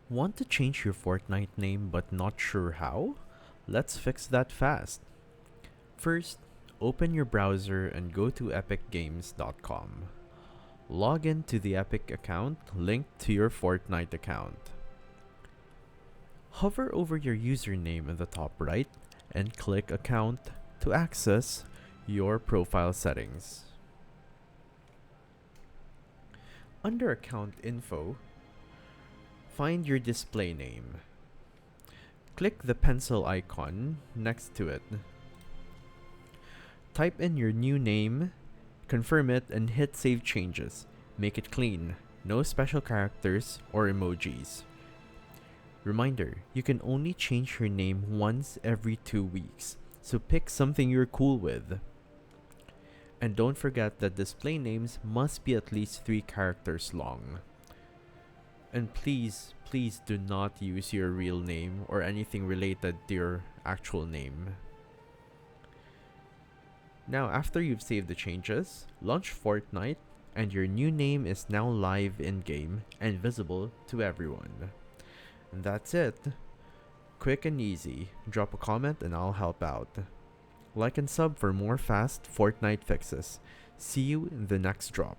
Want to change your Fortnite name but not sure how? Let's fix that fast. First, open your browser and go to epicgames.com. Log in to the Epic account linked to your Fortnite account. Hover over your username in the top right and click Account to access your profile settings. Under Account Info, find your display name. Click the pencil icon next to it. Type in your new name, confirm it, and hit Save Changes. Make it clean, no special characters or emojis. Reminder, you can only change your name once every 2 weeks, so pick something you're cool with. And don't forget that display names must be at least 3 characters long. And please do not use your real name or anything related to your actual name. Now, after you've saved the changes, launch Fortnite, and your new name is now live in-game and visible to everyone. And that's it. Quick and easy. Drop a comment and I'll help out. Like and sub for more fast Fortnite fixes. See you in the next drop.